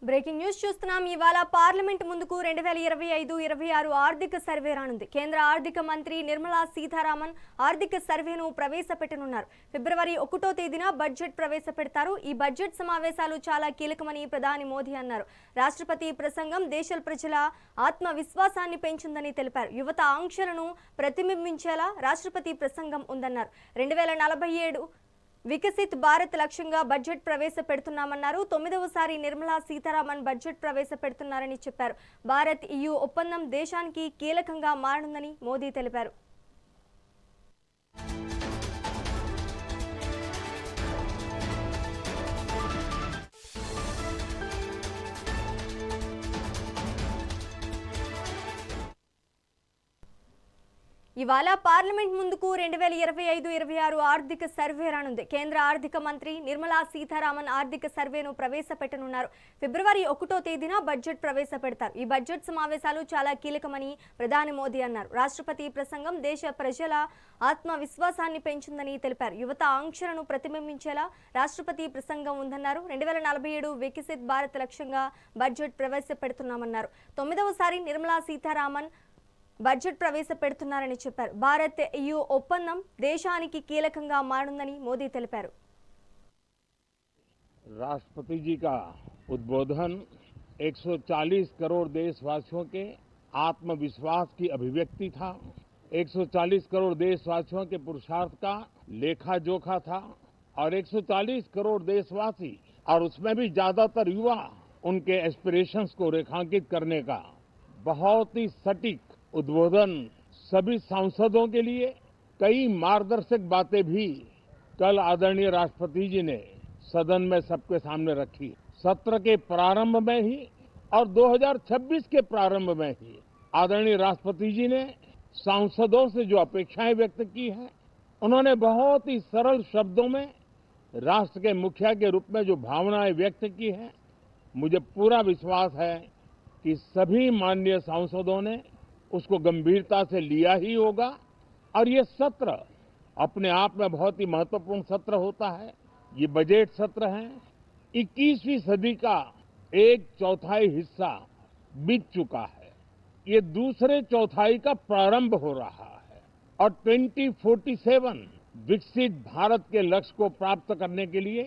Breaking news చూస్తున్నాం. ఇవాళ parliament ముందుకు 2025-26 ఆర్థిక సర్వే రానుంది. కేంద్ర ఆర్థిక మంత్రి నిర్మలా సీతారామన్ ఆర్థిక సర్వేను ప్రవేశపెట్టనున్నారు. ఫిబ్రవరి 1వ తేదీన బడ్జెట్ ప్రవేశపెడతారు. ఈ బడ్జెట్ సమావేశాలు చాలా కీలకమని ప్రధాని మోదీ అన్నారు. రాష్ట్రపతి ప్రసంగం దేశ ప్రజల ఆత్మవిశ్వాసాన్ని పెంచిందని తెలిపారు. యువత ఆంక్షలను ప్రతిబింబించేలా రాష్ట్రపతి ప్రసంగం ఉందన్నారు. 2047 వికసిత్ భారత్ లక్ష్యంగా బడ్జెట్ ప్రవేశపెడుతున్నామన్నారు. 9వసారి నిర్మలా సీతారామన్ బడ్జెట్ ప్రవేశపెడుతున్నారని చెప్పారు. భారత్ EU ఒప్పందం దేశానికి కీలకంగా మారనుందని మోదీ తెలిపారు. ఇవాళ పార్లమెంట్ ముందుకు 2025-26 ఆర్థిక సర్వే రానుంది. కేంద్ర ఆర్థిక మంత్రి నిర్మలా సీతారామన్ ఆర్థిక సర్వేను ప్రవేశపెట్టనున్నారు. ఫిబ్రవరి 1వ తేదీన బడ్జెట్ ప్రవేశపెడతారు. ఈ బడ్జెట్ సమావేశాలు చాలా కీలకమని ప్రధాని మోదీ అన్నారు. రాష్ట్రపతి ప్రసంగం దేశ ప్రజల ఆత్మవిశ్వాసాన్ని పెంచిందని తెలిపారు. యువత ఆంక్షలను ప్రతిబింబించేలా రాష్ట్రపతి ప్రసంగం ఉందన్నారు. 2047 వికసిత్ భారత్ లక్ష్యంగా బడ్జెట్ ప్రవేశపెడుతున్నామన్నారు. 9వసారి నిర్మలా సీతారామన్ బడ్జెట్ ప్రవేశపెడుతున్నారని చెప్పారు. భారత్ EU ఒప్పందం దేశానికి కీలకంగా మారనుందని మోదీ తెలిపారు. राष्ट्रपति जी का उद्बोधन 140 करोड़ देशवासियों के आत्मविश्वास की अभिव्यक्ति था। 140 करोड़ देशवासियों के पुरुषार्थ का लेखा जोखा था और 140 करोड़ देशवासी और उसमें भी ज्यादातर युवा उनके एस्पिरेशंस को रेखांकित करने का बहुत ही सटीक उद्बोधन सभी सांसदों के लिए कई मार्गदर्शक बातें भी कल आदरणीय राष्ट्रपति जी ने सदन में सबके सामने रखी। सत्र के प्रारंभ में ही और 2026 के प्रारंभ में ही आदरणीय राष्ट्रपति जी ने सांसदों से जो अपेक्षाएं व्यक्त की हैं, उन्होंने बहुत ही सरल शब्दों में राष्ट्र के मुखिया के रूप में जो भावनाएं व्यक्त की हैं, मुझे पूरा विश्वास है कि सभी माननीय सांसदों ने उसको गंभीरता से लिया ही होगा और ये सत्र अपने आप में बहुत ही महत्वपूर्ण सत्र होता है। ये बजट सत्र है। 21वीं सदी का 1/4 हिस्सा बीत चुका है। ये दूसरे चौथाई का प्रारंभ हो रहा है और 2047 विकसित भारत के लक्ष्य को प्राप्त करने के लिए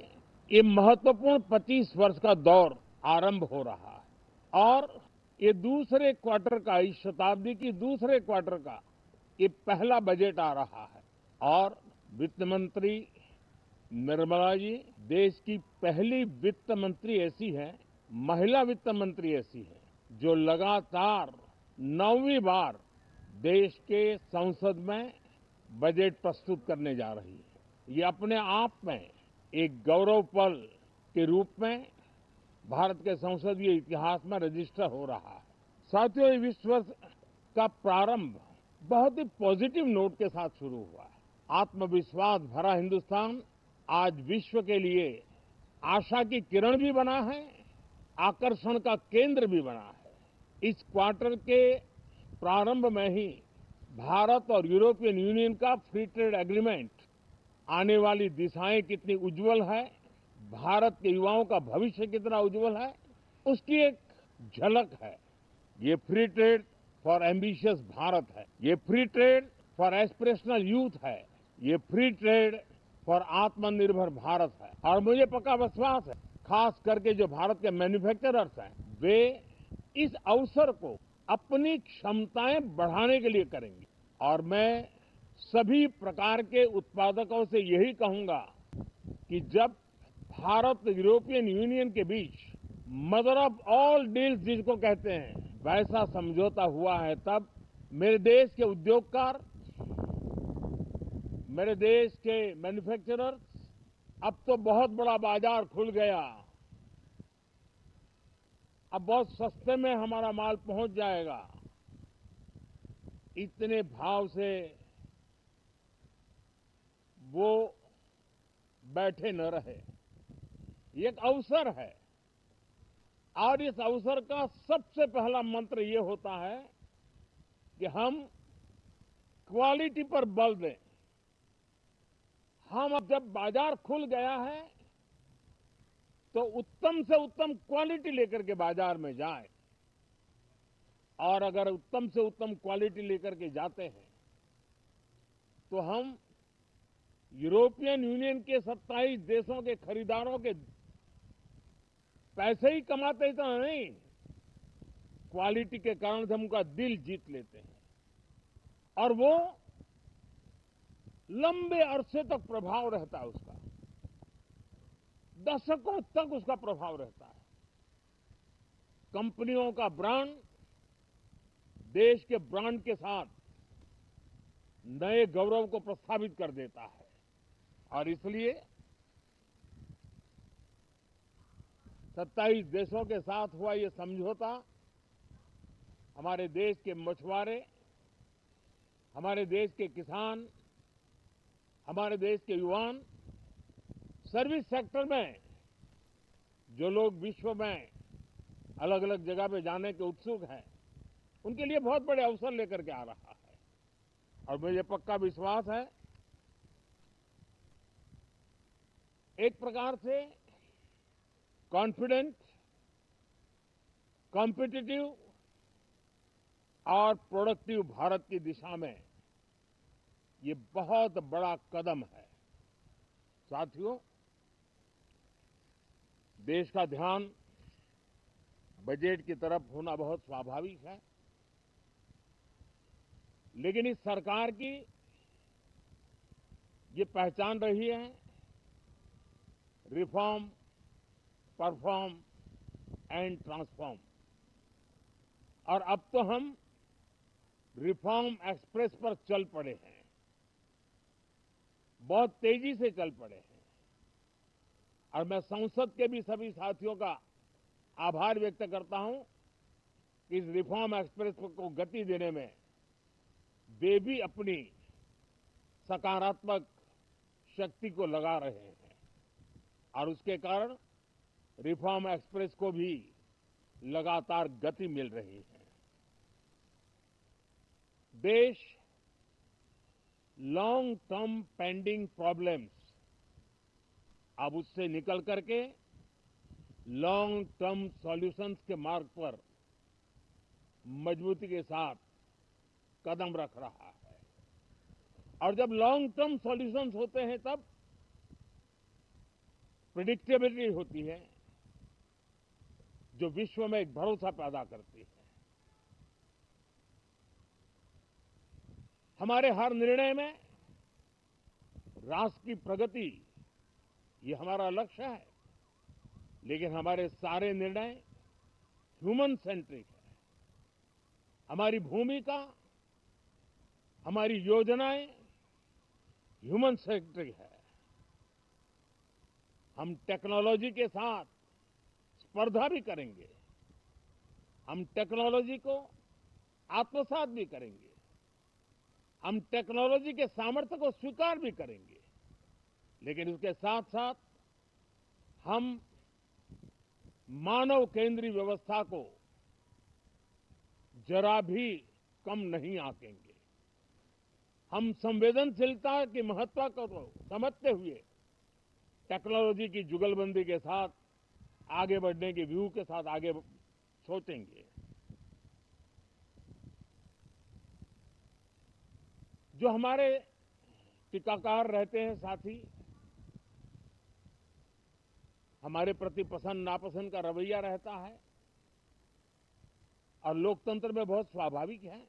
ये महत्वपूर्ण 25 वर्ष का दौर आरंभ हो रहा है और ये दूसरे क्वार्टर का, इस शताब्दी की दूसरे क्वार्टर का ये पहला बजट आ रहा है और वित्त मंत्री निर्मला जी देश की पहली वित्त मंत्री ऐसी है, महिला वित्त मंत्री ऐसी है जो लगातार 9वीं बार देश के संसद में बजट प्रस्तुत करने जा रही है। ये अपने आप में एक गौरव पल के रूप में भारत के संसदीय इतिहास में रजिस्टर हो रहा है। साथियों, इस वर्ष का प्रारंभ बहुत ही पॉजिटिव नोट के साथ शुरू हुआ है। आत्मविश्वास भरा हिंदुस्तान आज विश्व के लिए आशा की किरण भी बना है, आकर्षण का केंद्र भी बना है। इस क्वार्टर के प्रारंभ में ही भारत और यूरोपियन यूनियन का फ्री ट्रेड एग्रीमेंट आने वाली दिशाएं कितनी उज्जवल है, भारत के युवाओं का भविष्य कितना उज्जवल है, उसकी एक झलक है। ये free trade for ambitious Bharat है, ये free trade for aspirational youth है, ये फ्री ट्रेड फॉर आत्मनिर्भर भारत है और मुझे पक्का विश्वास है खास करके जो भारत के मैन्युफैक्चरर्स हैं वे इस अवसर को अपनी क्षमताएं बढ़ाने के लिए करेंगे और मैं सभी प्रकार के उत्पादकों से यही कहूंगा कि जब भारत यूरोपियन यूनियन के बीच मदर ऑफ ऑल डील्स जिसको कहते हैं वैसा समझौता हुआ है, तब मेरे देश के उद्योगकार, मेरे देश के मैन्युफैक्चरर्स अब तो बहुत बड़ा बाजार खुल गया, अब बहुत सस्ते में हमारा माल पहुंच जाएगा, इतने भाव से वो बैठे न रहे। ये एक अवसर है और इस अवसर का सबसे पहला मंत्र ये होता है कि हम क्वालिटी पर बल दें। हम अब जब बाजार खुल गया है तो उत्तम से उत्तम क्वालिटी लेकर के बाजार में जाए, और अगर उत्तम से उत्तम क्वालिटी लेकर के जाते हैं तो हम यूरोपियन यूनियन के 27 देशों के खरीदारों के पैसे ही कमाते इतना नहीं, क्वालिटी के कारण से हम उनका दिल जीत लेते हैं और वो लंबे अरसे तक प्रभाव रहता है उसका, दशकों तक उसका प्रभाव रहता है। कंपनियों का ब्रांड देश के ब्रांड के साथ नए गौरव को प्रस्थापित कर देता है और इसलिए 27 देशों के साथ हुआ ये समझौता हमारे देश के मछुआरे, हमारे देश के किसान, हमारे देश के युवान, सर्विस सेक्टर में जो लोग विश्व में अलग अलग जगह पे जाने के उत्सुक हैं, उनके लिए बहुत बड़े अवसर लेकर के आ रहा है और मुझे पक्का विश्वास है एक प्रकार से कॉन्फिडेंट, कॉम्पिटिटिव और प्रोडक्टिव भारत की दिशा में ये बहुत बड़ा कदम है। साथियों, देश का ध्यान बजट की तरफ होना बहुत स्वाभाविक है, लेकिन इस सरकार की ये पहचान रही है रिफॉर्म, परफॉर्म एंड ट्रांसफॉर्म, और अब तो हम रिफॉर्म एक्सप्रेस पर चल पड़े हैं, बहुत तेजी से चल पड़े हैं और मैं संसद के भी सभी साथियों का आभार व्यक्त करता हूं कि इस रिफॉर्म एक्सप्रेस को गति देने में वे भी अपनी सकारात्मक शक्ति को लगा रहे हैं और उसके कारण रिफॉर्म एक्सप्रेस को भी लगातार गति मिल रही है। देश लॉन्ग टर्म पेंडिंग प्रॉब्लम्स अब उससे निकल करके लॉन्ग टर्म सॉल्यूशंस के मार्ग पर मजबूती के साथ कदम रख रहा है और जब लॉन्ग टर्म सॉल्यूशंस होते हैं तब प्रेडिक्टेबिलिटी होती है जो विश्व में एक भरोसा पैदा करती है। हमारे हर निर्णय में राष्ट्र की प्रगति ये हमारा लक्ष्य है, लेकिन हमारे सारे निर्णय ह्यूमन सेंट्रिक है। हमारी भूमिका, हमारी योजनाएं ह्यूमन सेंट्रिक है। हम टेक्नोलॉजी के साथ स्पर्धा भी करेंगे, हम टेक्नोलॉजी को आत्मसात भी करेंगे, हम टेक्नोलॉजी के सामर्थ्य को स्वीकार भी करेंगे, लेकिन उसके साथ साथ हम मानव केंद्रीय व्यवस्था को जरा भी कम नहीं आंकेंगे। हम संवेदनशीलता की महत्ता को समझते हुए टेक्नोलॉजी की जुगलबंदी के साथ आगे बढ़ने के व्यू के साथ आगे सोचेंगे। जो हमारे टीकाकार रहते हैं साथी, हमारे प्रति पसंद नापसंद का रवैया रहता है और लोकतंत्र में बहुत स्वाभाविक है,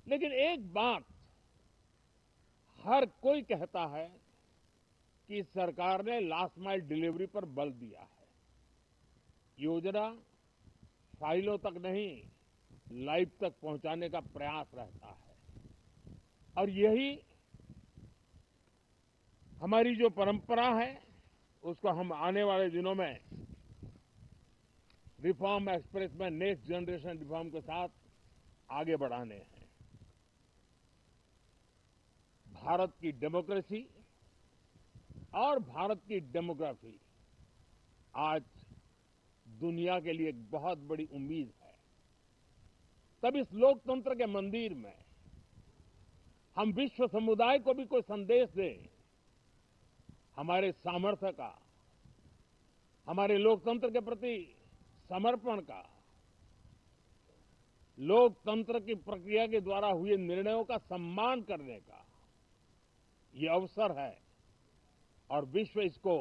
लेकिन एक बात हर कोई कहता है कि सरकार ने लास्ट माइल डिलीवरी पर बल दिया है। योजना फाइलों तक नहीं, लाइव तक पहुंचाने का प्रयास रहता है और यही हमारी जो परंपरा है उसको हम आने वाले दिनों में रिफॉर्म एक्सप्रेस में नेक्स्ट जनरेशन रिफॉर्म के साथ आगे बढ़ाने हैं। भारत की डेमोक्रेसी और भारत की डेमोग्राफी आज दुनिया के लिए एक बहुत बड़ी उम्मीद है। तब इस लोकतंत्र के मंदिर में हम विश्व समुदाय को भी कोई संदेश दें हमारे सामर्थ्य का, हमारे लोकतंत्र के प्रति समर्पण का, लोकतंत्र की प्रक्रिया के द्वारा हुए निर्णयों का सम्मान करने का ये अवसर है और विश्व इसको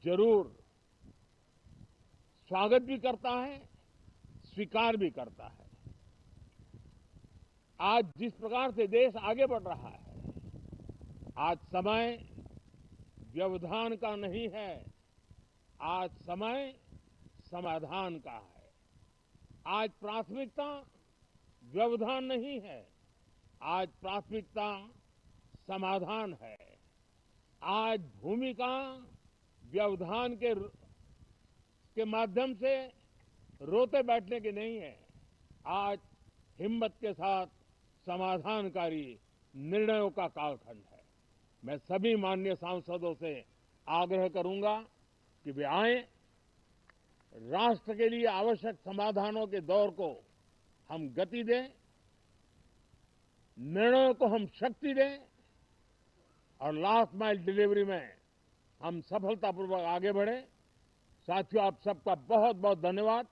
जरूर स्वागत भी करता है, स्वीकार भी करता है। आज जिस प्रकार से देश आगे बढ़ रहा है, आज समय व्यवधान का नहीं है, आज समय समाधान का है। आज प्राथमिकता व्यवधान नहीं है, आज प्राथमिकता समाधान है। आज भूमिका व्यवधान के माध्यम से रोते बैठने की नहीं है, आज हिम्मत के साथ समाधानकारी निर्णयों का कालखंड है। मैं सभी माननीय सांसदों से आग्रह करूंगा कि वे आएं, राष्ट्र के लिए आवश्यक समाधानों के दौर को हम गति दें, निर्णयों को हम शक्ति दें और लास्ट माइल डिलीवरी में हम सफलतापूर्वक आगे बढ़े। साथियों, आप सबका बहुत बहुत धन्यवाद।